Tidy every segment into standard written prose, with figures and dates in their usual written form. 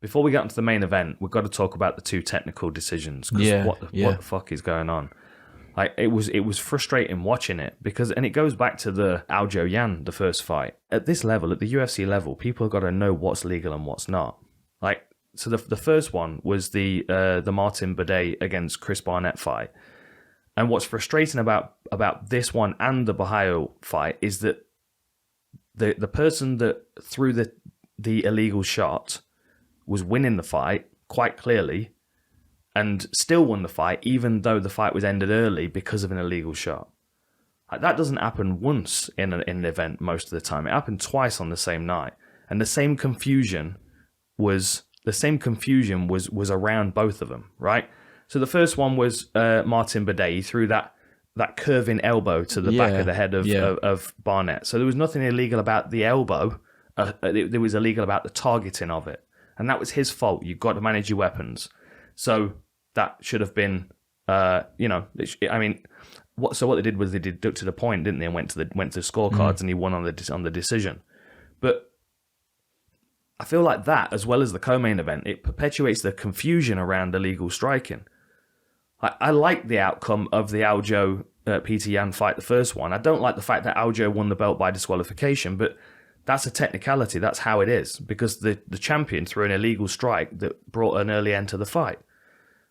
before we get onto the main event, we've got to talk about the two technical decisions. What the fuck is going on? Like, it was frustrating watching it and it goes back to the Aljo Yan, the first fight. At this level, at the UFC level, people have got to know what's legal and what's not. Like, so the first one was the Martin Buday against Chris Barnett fight. And what's frustrating about this one and the Bahio fight is that the person that threw the illegal shot was winning the fight quite clearly and still won the fight, even though the fight was ended early because of an illegal shot. Like, that doesn't happen once in an event most of the time. It happened twice on the same night. And the same confusion was around both of them, right? So the first one was Martin Buday. He threw that curving elbow to the back of the head of Barnett. So there was nothing illegal about the elbow. It was illegal about the targeting of it. And that was his fault. You've got to manage your weapons. So that should have been, what they did was they deducted a point, didn't they, and went to scorecards, and he won on the decision. But I feel like that, as well as the co-main event, it perpetuates the confusion around illegal striking. I like the outcome of the Aljo Peter Yan fight, the first one. I don't like the fact that Aljo won the belt by disqualification, but that's a technicality. That's how it is, because the champion threw an illegal strike that brought an early end to the fight.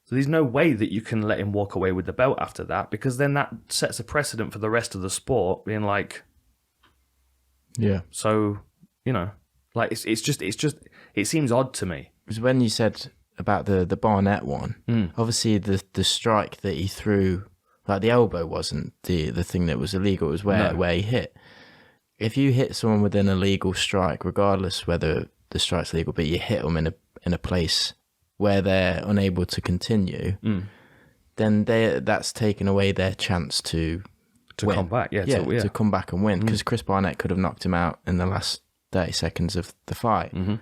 So there's no way that you can let him walk away with the belt after that, because then that sets a precedent for the rest of the sport being like, yeah. So, like it seems odd to me. Because when you said about the Barnett one, obviously the strike that he threw, like the elbow wasn't the thing that was illegal. It was where he hit. If you hit someone with an illegal strike, regardless whether the strike's legal, but you hit them in a place where they're unable to continue, then that's taken away their chance to come back. To come back and win. Because Chris Barnett could have knocked him out in the last 30 seconds of the fight. Mm-hmm.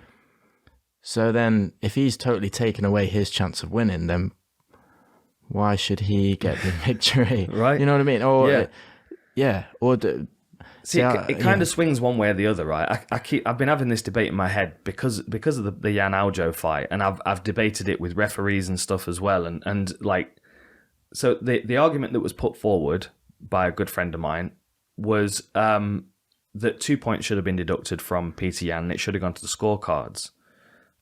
So then, if he's totally taken away his chance of winning, then why should he get the victory? Right? You know what I mean? Or See, it kind of swings one way or the other, right? I've been having this debate in my head because of the Yan Aljo fight, and I've debated it with referees and stuff as well, and like, so the argument that was put forward by a good friend of mine was that 2 points should have been deducted from Peter Yan, and it should have gone to the scorecards.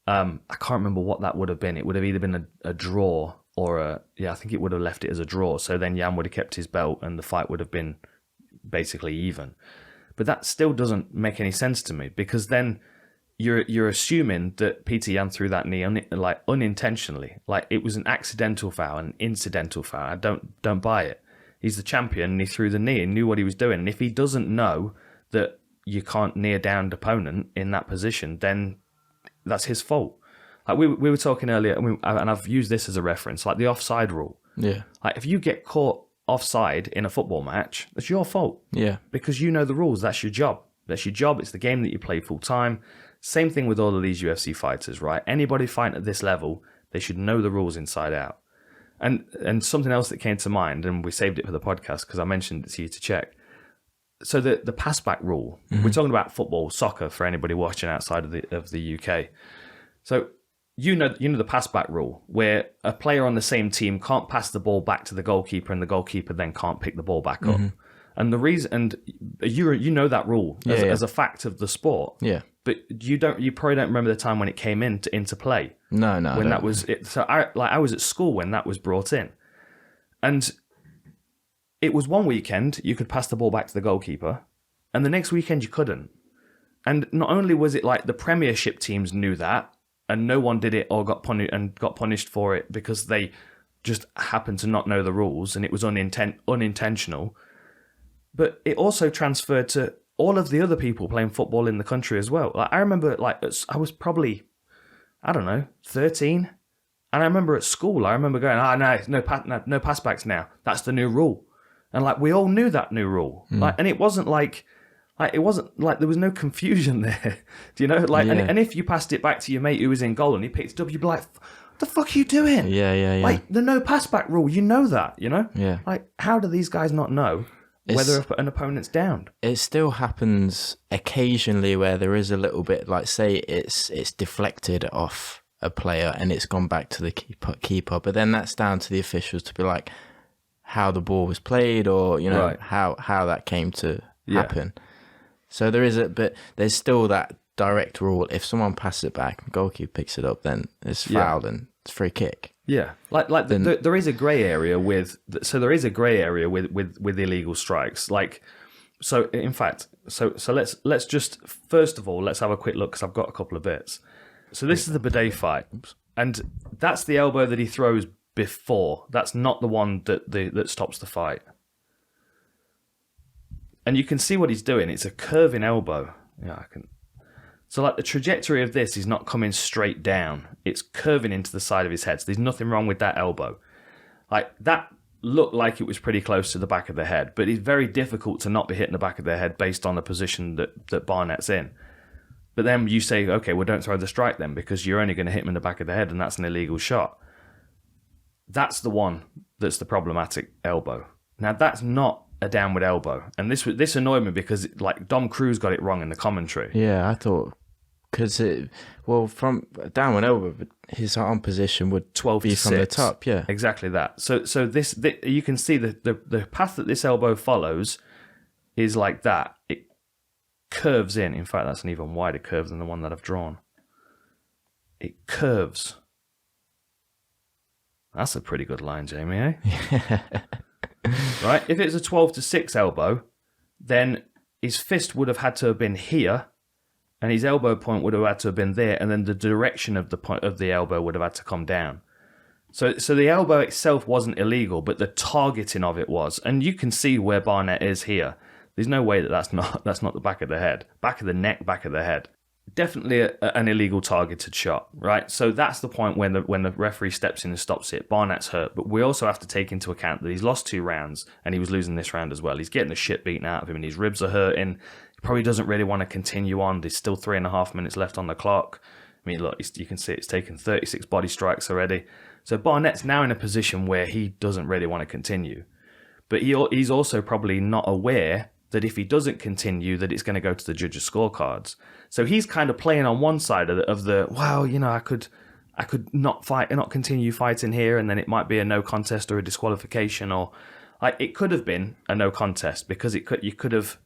I can't remember what that would have been. It would have either been a draw or I think it would have left it as a draw. So then Yan would have kept his belt, and the fight would have been basically even. But that still doesn't make any sense to me, because then you're assuming that Peter Yan threw that knee unintentionally, like it was an accidental foul, an incidental foul. I don't buy it. He's the champion, and he threw the knee and knew what he was doing. And if he doesn't know that you can't knee a downed opponent in that position, then that's his fault. Like we were talking earlier, and I've used this as a reference, like the offside rule. Yeah. Like if you get caught offside in a football match, that's your fault. Yeah. Because you know the rules. That's your job. That's your job. It's the game that you play full time. Same thing with all of these UFC fighters, right? Anybody fighting at this level, they should know the rules inside out. And something else that came to mind, and we saved it for the podcast because I mentioned it to you to check. So the pass back rule. We're talking about football, soccer for anybody watching outside of the UK. So you know the pass back rule, where a player on the same team can't pass the ball back to the goalkeeper, and the goalkeeper then can't pick the ball back up. And the reason, and you know that rule as a fact of the sport. Yeah. But you probably don't remember the time when it came into play. No. When that was it. So I was at school when that was brought in, and it was one weekend you could pass the ball back to the goalkeeper, and the next weekend you couldn't. And not only was it like the Premiership teams knew that, and no one did it or got punished for it because they just happened to not know the rules and it was unintentional. But it also transferred to all of the other people playing football in the country as well. Like I remember, I was probably, 13, and I remember at school, I remember going, no pass backs now. That's the new rule, and like we all knew that new rule. And it wasn't like there was no confusion there. Do you know? And if you passed it back to your mate who was in goal and he picked it up, you'd be like, "What the fuck are you doing?" Yeah. Like the no pass back rule, you know that, you know? Yeah. Like how do these guys not know whether an opponent's downed? It still happens occasionally where there is a little bit, like say it's deflected off a player and it's gone back to the keeper. But then that's down to the officials to be like how the ball was played, or how that came to happen. So but there's still that direct rule. If someone passes it back, the goalkeeper picks it up, then it's foul and it's free kick. Yeah, there is a grey area with illegal strikes. Like, so in fact, so let's just first of all let's have a quick look, because I've got a couple of bits. So this is the Bidet fight, and that's the elbow that he throws before. That's not the one that stops the fight. And you can see what he's doing. It's a curving elbow. Yeah, I can. So like the trajectory of this is not coming straight down. It's curving into the side of his head. So there's nothing wrong with that elbow. Like that looked like it was pretty close to the back of the head, but it's very difficult to not be hitting the back of the head based on the position that Barnett's in. But then you say, okay, well, don't throw the strike then, because you're only going to hit him in the back of the head, and that's an illegal shot. That's the one that's the problematic elbow. Now, that's not a downward elbow. And this annoyed me because, like, Dom Cruz got it wrong in the commentary. Yeah, I thought, because from a downward elbow, his arm position would be from the top. Yeah, exactly that. So this you can see the path that this elbow follows is like that. It curves in. In fact, that's an even wider curve than the one that I've drawn. It curves. That's a pretty good line, Jamie, eh? Right? If it's a 12-6 elbow, then his fist would have had to have been here, and his elbow point would have had to have been there, and then the direction of the point of the elbow would have had to come down. So the elbow itself wasn't illegal, but the targeting of it was. And you can see where Barnett is here. There's no way that's not the back of the head. Back of the neck, back of the head. Definitely an illegal targeted shot, right? So that's the point when the referee steps in and stops it. Barnett's hurt, but we also have to take into account that he's lost 2 rounds, and he was losing this round as well. He's getting the shit beaten out of him, and his ribs are hurting. He probably doesn't really want to continue on. There's still 3.5 minutes left on the clock. I mean, look, you can see it's taken 36 body strikes already. So Barnett's now in a position where he doesn't really want to continue. But he's also probably not aware that if he doesn't continue, that it's going to go to the judges' scorecards. So he's kind of playing on one side of the well, I could not fight and not continue fighting here, and then it might be a no contest or a disqualification, or like it could have been a no contest because you could have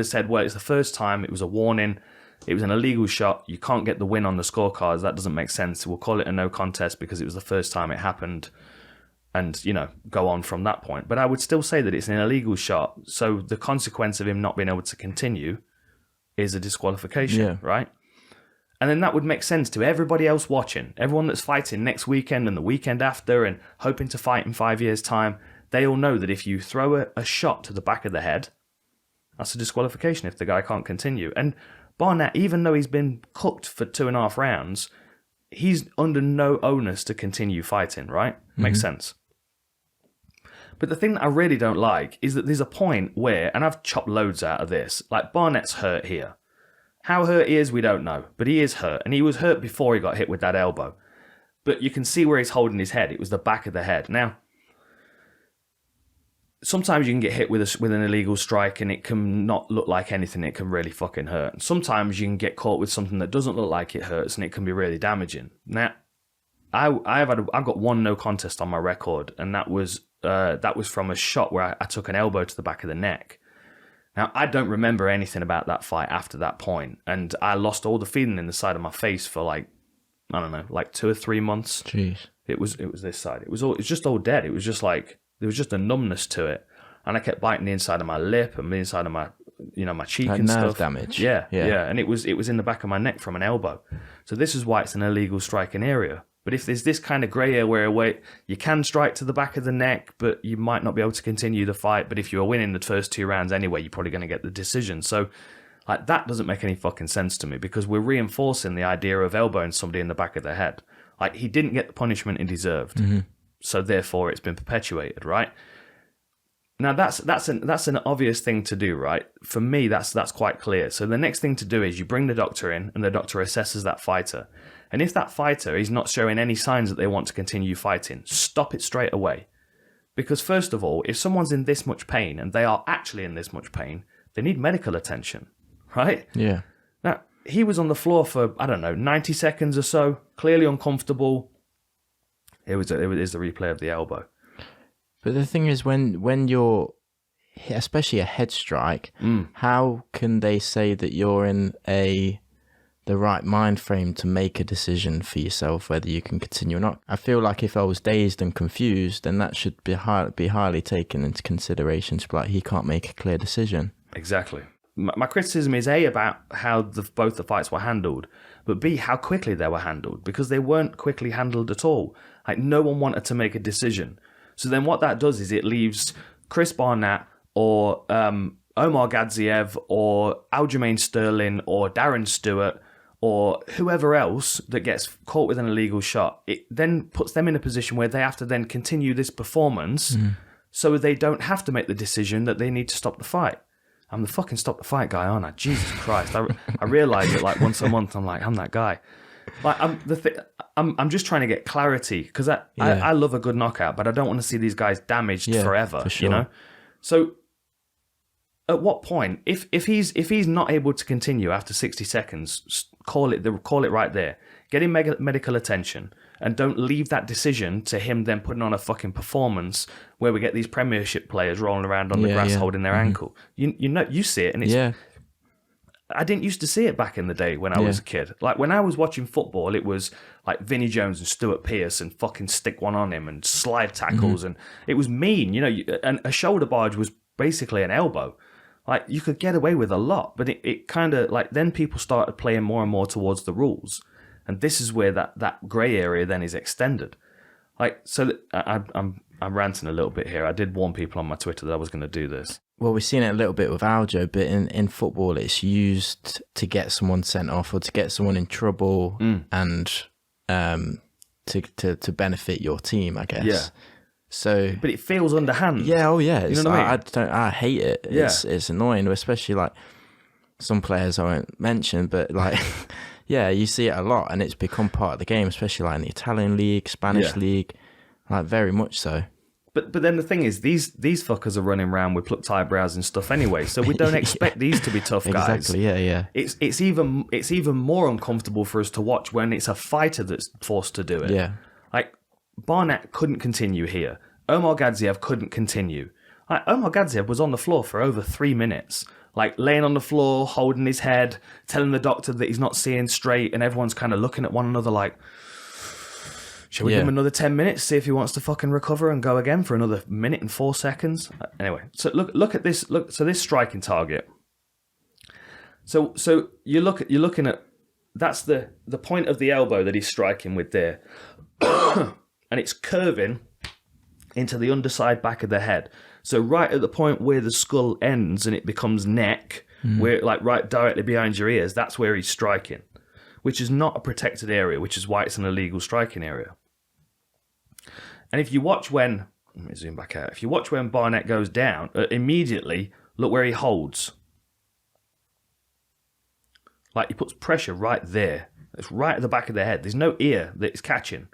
said, well, it's the first time, it was a warning, it was an illegal shot, you can't get the win on the scorecards, that doesn't make sense. We'll call it a no contest because it was the first time it happened. And, go on from that point. But I would still say that it's an illegal shot. So the consequence of him not being able to continue is a disqualification, right? And then that would make sense to everybody else watching. Everyone that's fighting next weekend and the weekend after and hoping to fight in 5 years' time, they all know that if you throw a shot to the back of the head, that's a disqualification if the guy can't continue. And Barnett, even though he's been cooked for 2.5 rounds, he's under no onus to continue fighting, right? Makes sense. But the thing that I really don't like is that there's a point where, and I've chopped loads out of this, like Barnett's hurt here. How hurt he is, we don't know, but he is hurt. And he was hurt before he got hit with that elbow. But you can see where he's holding his head. It was the back of the head. Now, sometimes you can get hit with an illegal strike and it can not look like anything. It can really fucking hurt. And sometimes you can get caught with something that doesn't look like it hurts and it can be really damaging. Now, I've got 1 no contest on my record, and that was from a shot where I took an elbow to the back of the neck. Now, I don't remember anything about that fight after that point, and I lost all the feeling in the side of my face for like 2 or 3 months. Jeez. It was this side. It was just all dead. It was just like there was just a numbness to it, and I kept biting the inside of my lip and the inside of my my cheek like and nerve stuff. Damage. Yeah, and it was in the back of my neck from an elbow. So this is why it's an illegal striking area. But if there's this kind of grey area where you can strike to the back of the neck, but you might not be able to continue the fight, but if you were winning the first 2 rounds anyway, you're probably going to get the decision. So like that doesn't make any fucking sense to me, because we're reinforcing the idea of elbowing somebody in the back of the head. Like he didn't get the punishment he deserved. So therefore it's been perpetuated, right? Now that's an obvious thing to do, right? For me, that's quite clear. So the next thing to do is you bring the doctor in, and the doctor assesses that fighter. And if that fighter is not showing any signs that they want to continue fighting, stop it straight away. Because first of all, if someone's in this much pain, and they are actually in this much pain, they need medical attention, right? Yeah. Now, he was on the floor for, I don't know, 90 seconds or so, clearly uncomfortable. It is the replay of the elbow. But the thing is, when you're, especially a head strike, how can they say that you're in the right mind frame to make a decision for yourself whether you can continue or not? I feel like if I was dazed and confused, then that should be highly taken into consideration. To be like, he can't make a clear decision. Exactly. My criticism is A, about how both the fights were handled, but B, how quickly they were handled, because they weren't quickly handled at all. Like, no one wanted to make a decision. So then what that does is it leaves Chris Barnett or Omar Gadzhiev or Aljamain Sterling or Darren Stewart or whoever else that gets caught with an illegal shot. It then puts them in a position where they have to then continue this performance so they don't have to make the decision that they need to stop the fight. I'm the fucking stop the fight guy, aren't I? Jesus Christ. I realise it like once a month. I'm like, I'm that guy. Like, I'm just trying to get clarity, because I love a good knockout, but I don't want to see these guys damaged forever, for sure. you know? So at what point, if he's not able to continue after 60 seconds, call it right there. Get him medical attention, and don't leave that decision to him then putting on a fucking performance where we get these Premiership players rolling around on the grass holding their ankle. You see it, and it's. I didn't used to see it back in the day when I was a kid. Like, when I was watching football, it was like Vinnie Jones and Stuart Pearce and fucking stick one on him and slide tackles, and it was mean, you know. And a shoulder barge was basically an elbow. Like, you could get away with a lot, but it kind of, like, then people started playing more and more towards the rules. And this is where that grey area then is extended. Like, so I'm ranting a little bit here. I did warn people on my Twitter that I was going to do this. Well, we've seen it a little bit with Aljo, but in football, it's used to get someone sent off or to get someone in trouble and to benefit your team, I guess. Yeah. So, but it feels underhand. Yeah. Oh, yeah. You know what I mean? I hate it. It's annoying, especially like some players I won't mention, but like. Yeah, you see it a lot, and it's become part of the game, especially like in the Italian league, Spanish league, like very much so. But then the thing is, these fuckers are running around with plucked eyebrows and stuff anyway, so we don't expect these to be tough guys. Exactly, yeah. It's even more uncomfortable for us to watch when it's a fighter that's forced to do it. Yeah. Like, Barnett couldn't continue here. Omar Gadzhiev couldn't continue. Like, Omar Gadzhiev was on the floor for over 3 minutes. Like, laying on the floor, holding his head, telling the doctor that he's not seeing straight, and everyone's kind of looking at one another like, shall we give him another 10 minutes, see if he wants to fucking recover and go again for another minute and 4 seconds? Anyway, so look at this. So this striking target. So you're looking at, that's the point of the elbow that he's striking with there, and it's curving into the underside back of the head. So right at the point where the skull ends and it becomes neck, where, like, right directly behind your ears, that's where he's striking, which is not a protected area, which is why it's an illegal striking area. And if you watch when, let me zoom back out, if you watch when Barnett goes down, immediately look where he holds. Like, he puts pressure right there. It's right at the back of the head. There's no ear that it's catching.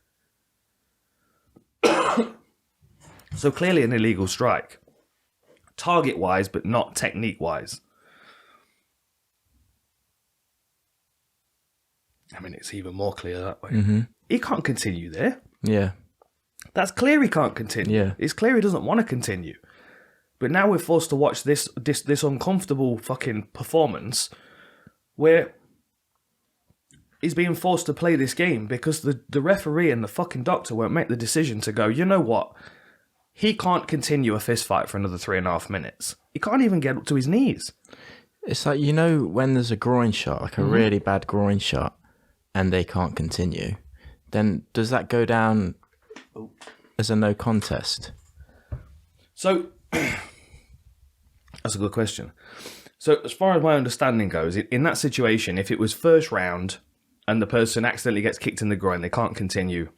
So clearly an illegal strike. Target-wise, but not technique-wise. I mean, it's even more clear that way. He can't continue there. Yeah. That's clear he can't continue. Yeah. It's clear he doesn't want to continue. But now we're forced to watch this uncomfortable fucking performance where he's being forced to play this game because the referee and the fucking doctor won't make the decision to go, you know what? He can't continue a fist fight for another 3.5 minutes. He can't even get up to his knees. It's like, you know, when there's a groin shot, like a really bad groin shot, and they can't continue, then does that go down as a no contest? So, that's a good question. So, as far as my understanding goes, in that situation, if it was first round and the person accidentally gets kicked in the groin, they can't continue,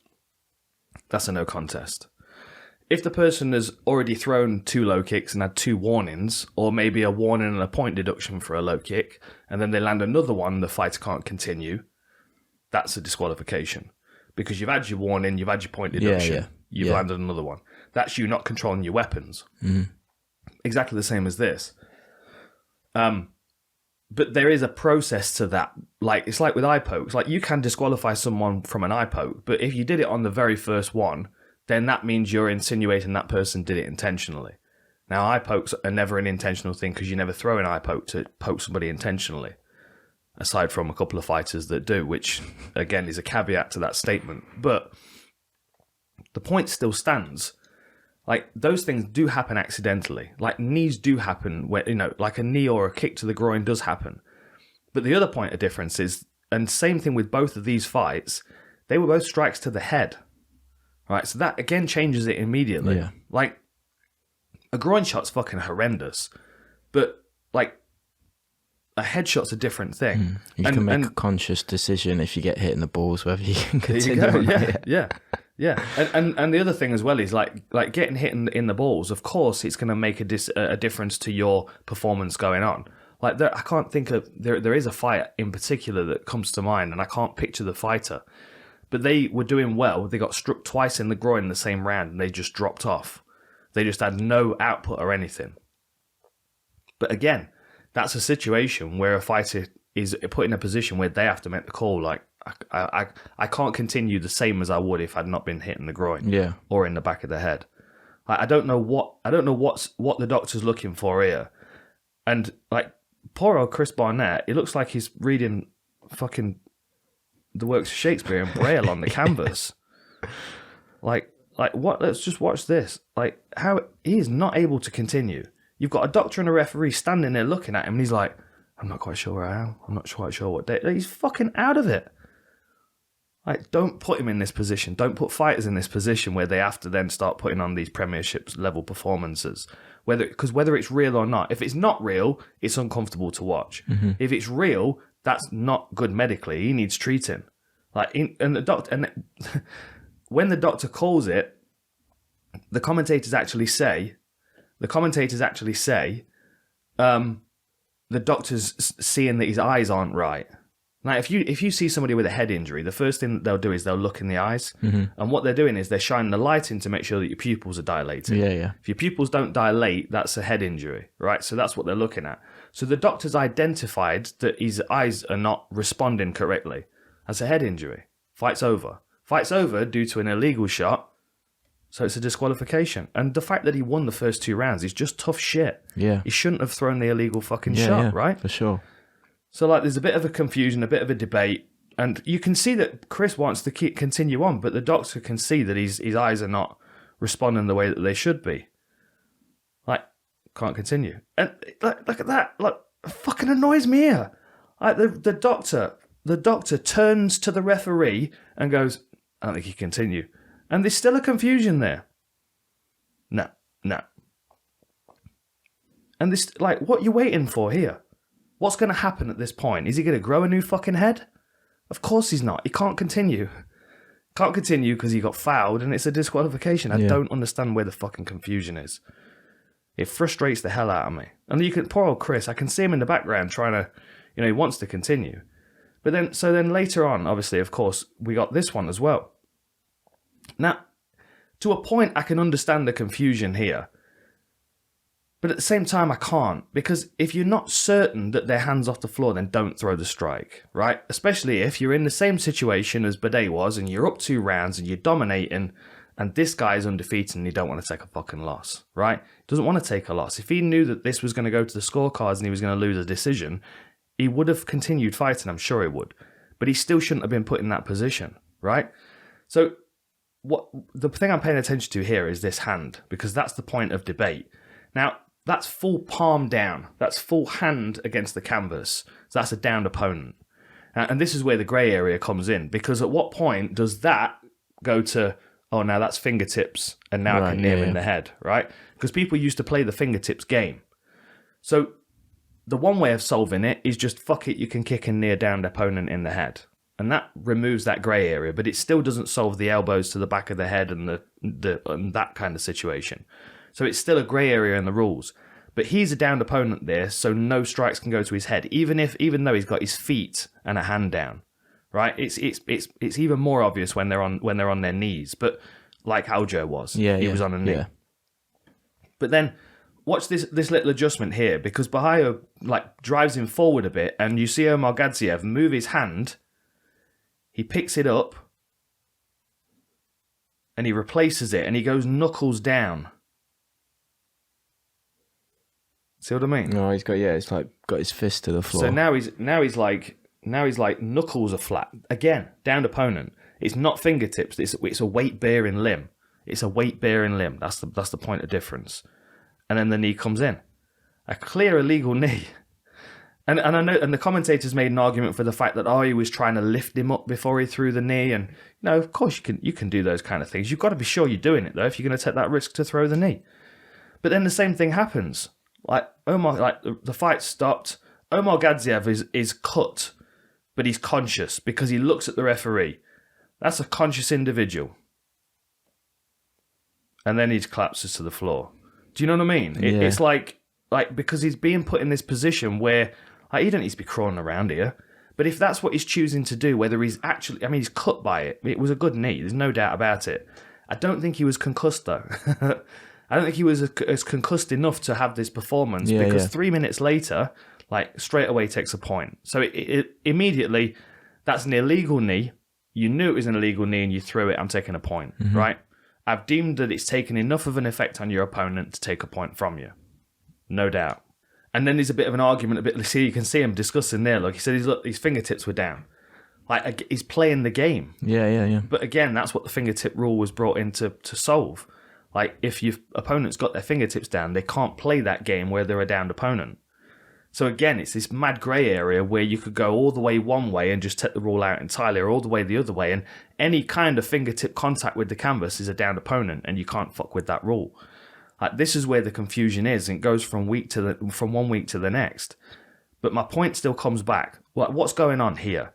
that's a no contest. If the person has already thrown 2 low kicks and had 2 warnings, or maybe a warning and a point deduction for a low kick, and then they land another one, the fighter can't continue, that's a disqualification. Because you've had your warning, you've had your point deduction, you've landed another one. That's you not controlling your weapons. Exactly the same as this. But there is a process to that. Like, it's like with eye pokes. Like, you can disqualify someone from an eye poke, but if you did it on the very first one, then that means you're insinuating that person did it intentionally. Now, eye pokes are never an intentional thing because you never throw an eye poke to poke somebody intentionally, aside from a couple of fighters that do, which, again, is a caveat to that statement. But the point still stands. Like, those things do happen accidentally. Like, knees do happen where, like a knee or a kick to the groin does happen. But the other point of difference is, and same thing with both of these fights, they were both strikes to the head. Right? So that, again, changes it immediately. Yeah. Like, a groin shot's fucking horrendous. But, like, a headshot's a different thing. You can make a conscious decision if you get hit in the balls, whether you can continue or not. Yeah. And the other thing as well is like getting hit in the balls. Of course, it's going to make a difference to your performance going on. Like, I can't think of there is a fight in particular that comes to mind, and I can't picture the fighter, but they were doing well. They got struck twice in the groin in the same round, and they just dropped off. They just had no output or anything. But again, that's a situation where a fighter is put in a position where they have to make the call. Like, I can't continue the same as I would if I'd not been hit in the groin, or in the back of the head. I don't know what the doctor's looking for here, and like poor old Chris Barnett, it looks like he's reading fucking the works of Shakespeare in Braille on the canvas. Like what? Let's just watch this. Like, how he is not able to continue. You've got a doctor and a referee standing there looking at him, and he's like, I'm not quite sure where I am. I'm not quite sure what day. He's fucking out of it. Like, don't put him in this position. Don't put fighters in this position where they have to then start putting on these premiership level performances. Because whether it's real or not, if it's not real, it's uncomfortable to watch. Mm-hmm. If it's real, that's not good medically. He needs treating. When the doctor calls it, the commentators actually say, the doctor's seeing that his eyes aren't right. Now, if you see somebody with a head injury, the first thing that they'll do is they'll look in the eyes. Mm-hmm. And what they're doing is they're shining the light in to make sure that your pupils are dilated. Yeah. If your pupils don't dilate, that's a head injury, right? So that's what they're looking at. So the doctor's identified that his eyes are not responding correctly. That's a head injury. Fight's over. Fight's over due to an illegal shot. So it's a disqualification. And the fact that he won the first 2 rounds is just tough shit. Yeah. He shouldn't have thrown the illegal fucking shot, right? For sure. So, like, there's a bit of a confusion, a bit of a debate, and you can see that Chris wants to continue on, but the doctor can see that his eyes are not responding the way that they should be. Like, can't continue. And look at that. Look, it fucking annoys me here. Like, the doctor turns to the referee and goes, I don't think he can continue. And there's still a confusion there. No. And this, like, what are you waiting for here? What's going to happen at this point? Is he going to grow a new fucking head? Of course he's not. He can't continue. Can't continue because he got fouled and it's a disqualification. I don't understand where the fucking confusion is. It frustrates the hell out of me. And poor old Chris, I can see him in the background trying to, he wants to continue. But then later on, obviously, of course, we got this one as well. Now, to a point, I can understand the confusion here. But at the same time, I can't, because if you're not certain that their hand's off the floor, then don't throw the strike, right? Especially if you're in the same situation as Bidet was, and you're up 2 rounds, and you're dominating, and this guy's undefeated, and you don't want to take a fucking loss, right? He doesn't want to take a loss. If he knew that this was going to go to the scorecards and he was going to lose a decision, he would have continued fighting, I'm sure he would. But he still shouldn't have been put in that position, right? So the thing I'm paying attention to here is this hand, because that's the point of debate. Now, that's full palm down. That's full hand against the canvas. So that's a downed opponent. And this is where the grey area comes in, because at what point does that go to, oh, now that's fingertips, and now I can near in the head, right? Because people used to play the fingertips game. So the one way of solving it is just, fuck it, you can kick a near downed opponent in the head. And that removes that grey area, but it still doesn't solve the elbows to the back of the head and and that kind of situation. So it's still a grey area in the rules. But he's a downed opponent there, so no strikes can go to his head, even though he's got his feet and a hand down. Right? It's even more obvious when they're on their knees. But like Aljo was. He was on a knee. Yeah. But then watch this little adjustment here, because Bahayo like drives him forward a bit, and you see Omar Gadzhiev move his hand. He picks it up, and he replaces it, and he goes knuckles down. See what I mean? No, it's like got his fist to the floor. So now he's like knuckles are flat again. Downed opponent. It's not fingertips. It's a weight bearing limb. It's a weight bearing limb. That's the point of difference. And then the knee comes in, a clear illegal knee. And I know, and the commentators made an argument for the fact that he was trying to lift him up before he threw the knee, and of course you can do those kind of things. You've got to be sure you're doing it though if you're going to take that risk to throw the knee. But then the same thing happens. Like the fight stopped. Omar Gadzhiev is cut, but he's conscious because he looks at the referee. That's a conscious individual. And then he collapses to the floor. Do you know what I mean? Yeah. It's like because he's being put in this position where he don't need to be crawling around here. But if that's what he's choosing to do, whether he's actually, he's cut by it. It was a good knee. There's no doubt about it. I don't think he was concussed though. I don't think he was as concussed enough to have this performance because 3 minutes later, straight away takes a point. So it immediately, that's an illegal knee. You knew it was an illegal knee and you threw it. I'm taking a point, right? I've deemed that it's taken enough of an effect on your opponent to take a point from you. No doubt. And then there's a bit of an argument, you can see him discussing there. Look, he said his fingertips were down. He's playing the game. Yeah. But again, that's what the fingertip rule was brought in to solve. If your opponent's got their fingertips down, they can't play that game where they're a downed opponent. So again, it's this mad grey area where you could go all the way one way and just take the rule out entirely, or all the way the other way, and any kind of fingertip contact with the canvas is a downed opponent, and you can't fuck with that rule. This is where the confusion is, and it goes from 1 week to the next. But my point still comes back. What's going on here?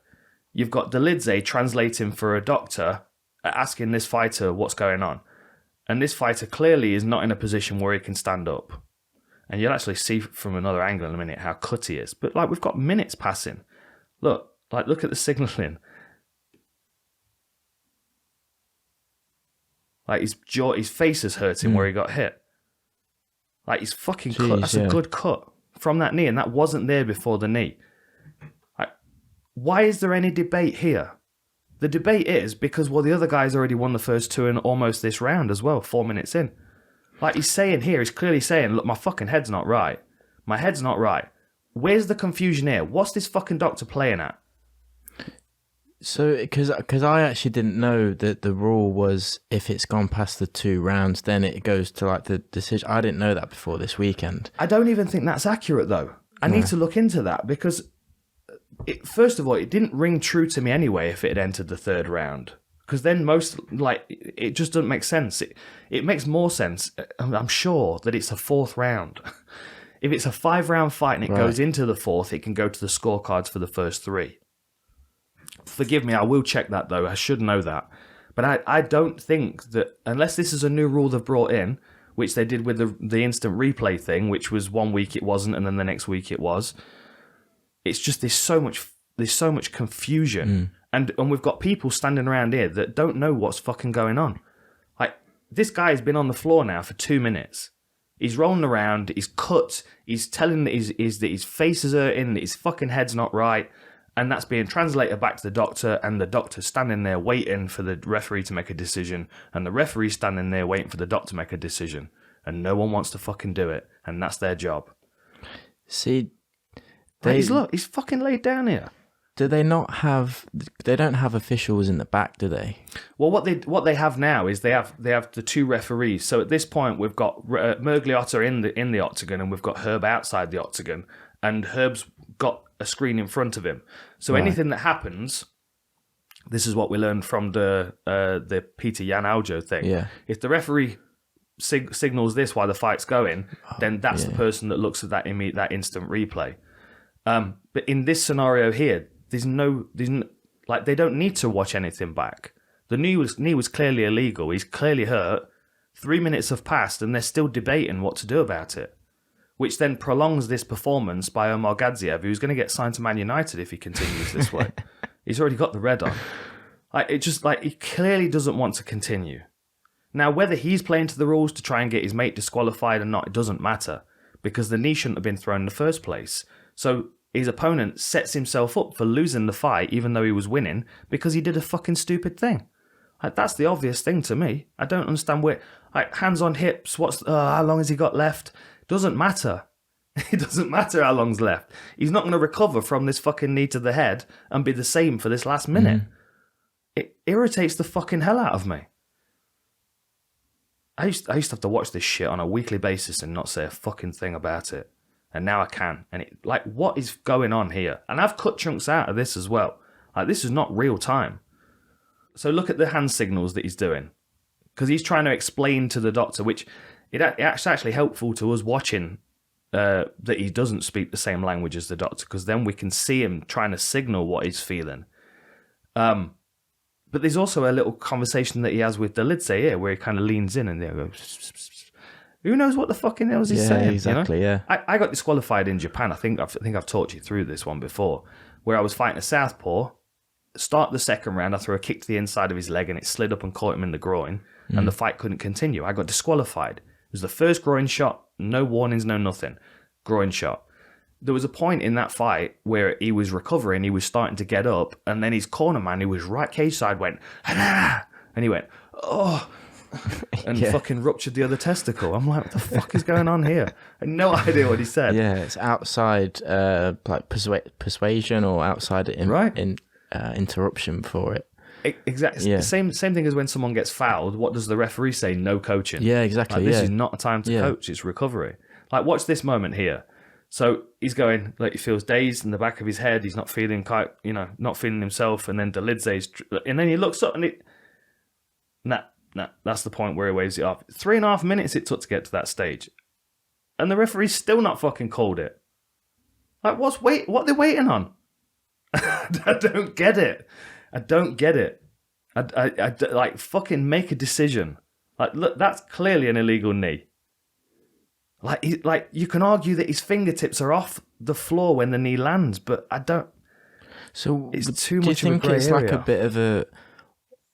You've got Dolidze translating for a doctor, asking this fighter what's going on. And this fighter clearly is not in a position where he can stand up. And you'll actually see from another angle in a minute how cut he is. But we've got minutes passing. Look at the signalling. His face is hurting where he got hit. He's fucking cut. That's a good cut from that knee, and that wasn't there before the knee. Why is there any debate here? The debate is because, the other guy's already won the first two in almost this round as well, 4 minutes in. He's saying here, he's clearly saying, look, my fucking head's not right. My head's not right. Where's the confusion here? What's this fucking doctor playing at? So, because I actually didn't know that the rule was if it's gone past the 2 rounds, then it goes to the decision. I didn't know that before this weekend. I don't even think that's accurate though. I need to look into that because, first of all, it didn't ring true to me anyway if it had entered the 3rd round. Because then it just doesn't make sense. It makes more sense, I'm sure, that it's a 4th round. If it's a 5-round fight and it goes into the 4th, it can go to the scorecards for the first 3. Forgive me, I will check that though. I should know that. But I don't think that, unless this is a new rule they've brought in, which they did with the instant replay thing, which was 1 week it wasn't and then the next week it was. It's just there's so much confusion. And we've got people standing around here that don't know what's fucking going on. This guy has been on the floor now for 2 minutes. He's rolling around, he's cut, he's telling that his face is hurting, that his fucking head's not right, and that's being translated back to the doctor, and the doctor's standing there waiting for the referee to make a decision, and the referee's standing there waiting for the doctor to make a decision, and no one wants to fucking do it, and that's their job. See, he's fucking laid down here. Do they not have? They don't have officials in the back, do they? Well, what they have now is they have the 2 referees. So at this point, we've got Mergliotta in the octagon, and we've got Herb outside the octagon, and Herb's got a screen in front of him. So anything that happens, this is what we learned from the Peter Jan Aljo thing. Yeah. If the referee signals this while the fight's going, then that's the person that looks at that instant replay. But in this scenario here, there's no they don't need to watch anything back. The knee was clearly illegal. He's clearly hurt. 3 minutes have passed and they're still debating what to do about it, which then prolongs this performance by Omar Gadzhiev, who's going to get signed to Man United if he continues this way. He's already got the red on. He clearly doesn't want to continue. Now, whether he's playing to the rules to try and get his mate disqualified or not, it doesn't matter, because the knee shouldn't have been thrown in the first place. So his opponent sets himself up for losing the fight, even though he was winning, because he did a fucking stupid thing. Like, that's the obvious thing to me. I don't understand where... Like, hands on hips, how long has he got left? Doesn't matter. It doesn't matter how long's left. He's not going to recover from this fucking knee to the head and be the same for this last minute. It irritates the fucking hell out of me. I used to have to watch this shit on a weekly basis and not say a fucking thing about it. And now I can. And what is going on here? And I've cut chunks out of this as well. Like, this is not real time. So look at the hand signals that he's doing. Because he's trying to explain to the doctor, which it's actually helpful to us watching that he doesn't speak the same language as the doctor, because then we can see him trying to signal what he's feeling. But there's also a little conversation that he has with Delidze here, where he kind of leans in and they go, who knows what the fucking hell is he saying? Exactly, you know? I got disqualified in Japan. I think I've talked you through this one before, where I was fighting a southpaw. Start the second round, I threw a kick to the inside of his leg and it slid up and caught him in the groin, and the fight couldn't continue. I got disqualified. It was the first groin shot, no warnings, no nothing. Groin shot. There was a point in that fight where he was recovering, he was starting to get up, and then his corner man, who was right cage side, went, "Ah!" And he went, "Oh," and fucking ruptured the other testicle. I'm like, what the fuck is going on here? I had no idea what he said. Yeah, it's outside like persuasion or outside interruption for it. Exactly. Yeah. Same thing as when someone gets fouled. What does the referee say? No coaching. Yeah, exactly. Like, this is not a time to coach. It's recovery. Like, watch this moment here. So he's going, like, he feels dazed in the back of his head. He's not feeling not feeling himself. And then Delidze's, and then he looks up and that's the point where he waves it off. 3.5 minutes it took to get to that stage, and the referee's still not fucking called it. Like, what are they waiting on? I don't get it. I don't get it. I like, fucking make a decision. Like, look, that's clearly an illegal knee. Like you can argue that his fingertips are off the floor when the knee lands, but I don't. So it's too much of a grey area. Do you think it's like a bit of a,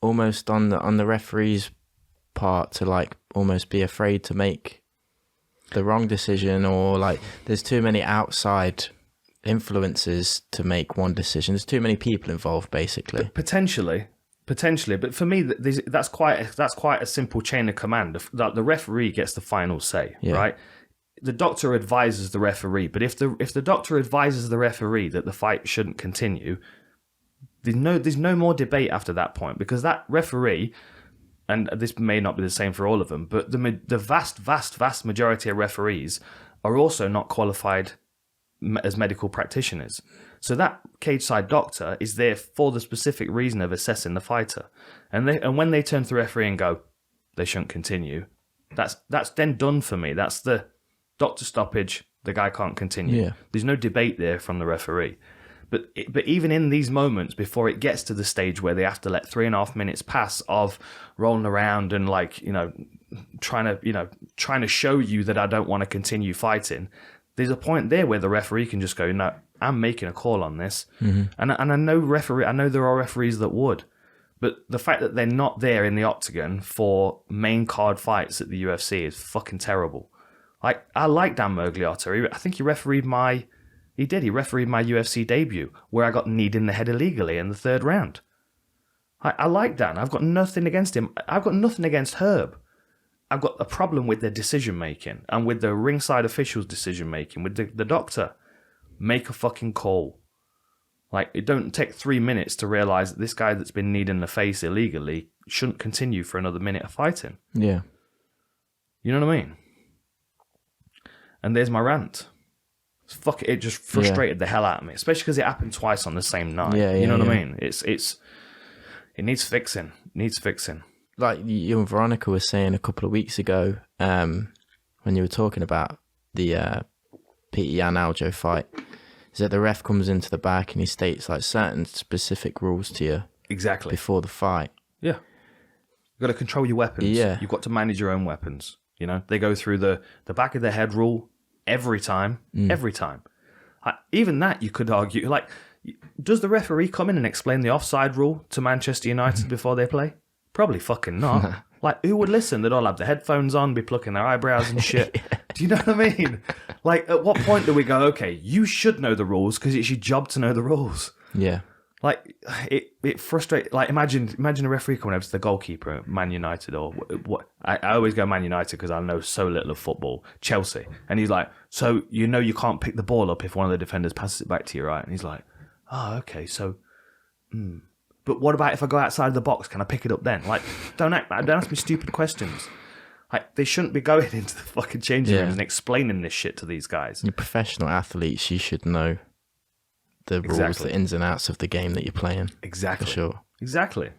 almost on the referee's part to, like, almost be afraid to make the wrong decision, or like there's too many outside influences to make one decision? There's too many people involved, basically. Potentially, but for me, that's quite a simple chain of command. The referee gets the final say, right? The doctor advises the referee, but if the doctor advises the referee that the fight shouldn't continue, there's no more debate after that point, because that referee, and this may not be the same for all of them, but the vast majority of referees are also not qualified as medical practitioners. So that cage side doctor is there for the specific reason of assessing the fighter. And when they turn to the referee and go, they shouldn't continue, that's then done for me. That's the doctor stoppage, the guy can't continue. Yeah. There's no debate there from the referee. But even in these moments, before it gets to the stage where they have to let 3.5 minutes pass of rolling around and, like, trying to show you that I don't want to continue fighting, there's a point there where the referee can just go, no, I'm making a call on this. Mm-hmm. And I know there are referees that would, but the fact that they're not there in the octagon for main card fights at the UFC is fucking terrible. Like, I like Dan Mergliotto. I think he refereed my UFC debut, where I got kneed in the head illegally in the 3rd round. I like Dan. I've got nothing against him. I've got nothing against Herb. I've got a problem with their decision-making and with the ringside officials' decision-making, with the doctor. Make a fucking call. Like, it don't take 3 minutes to realise that this guy that's been kneed in the face illegally shouldn't continue for another minute of fighting. Yeah. You know what I mean? And there's my rant. Fuck it, just frustrated the hell out of me, especially because it happened twice on the same night. You know what I mean? It needs fixing. Like you and Veronica were saying a couple of weeks ago, when you were talking about the Peter Yan Aljo fight, is that the ref comes into the back and he states, like, certain specific rules to you exactly before the fight. Yeah, you've got to control your weapons. Yeah, you've got to manage your own weapons. You know, they go through the back of the head rule every time. Even that, you could argue, like, does the referee come in and explain the offside rule to Manchester United before they play? Probably fucking not. Like, who would listen? They'd all have the headphones on, be plucking their eyebrows and shit. Yeah. Do you know what I mean? Like, at what point do we go, okay, you should know the rules because it's your job to know the rules? Yeah. Like, it frustrates. Like, imagine a referee coming over to the goalkeeper at Man United or what. I always go Man United because I know so little of football. Chelsea. And he's like, so you know you can't pick the ball up if one of the defenders passes it back to you, right? And he's like, oh, okay, so... But what about if I go outside the box? Can I pick it up then? Like, don't ask me stupid questions. Like, they shouldn't be going into the fucking changing rooms and explaining this shit to these guys. You're professional athletes. You should know the rules, the ins and outs of the game that you're playing. Exactly. For sure. Exactly.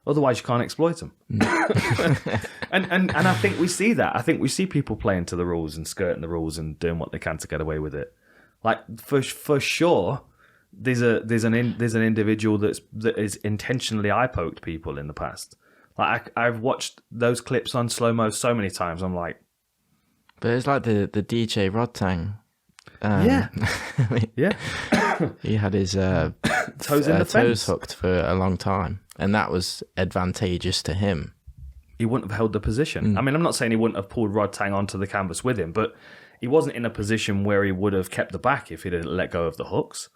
Otherwise, you can't exploit them. and I think we see that. I think we see people playing to the rules and skirting the rules and doing what they can to get away with it. Like, for sure... There's an individual that is intentionally eye poked people in the past. Like I've watched those clips on slow mo so many times. I'm like, but it's like the DJ Rodtang. Yeah. He had his toes in the fence, hooked for a long time, and that was advantageous to him. He wouldn't have held the position. I mean, I'm not saying he wouldn't have pulled Rodtang onto the canvas with him, but he wasn't in a position where he would have kept the back if he'd let go of the hooks.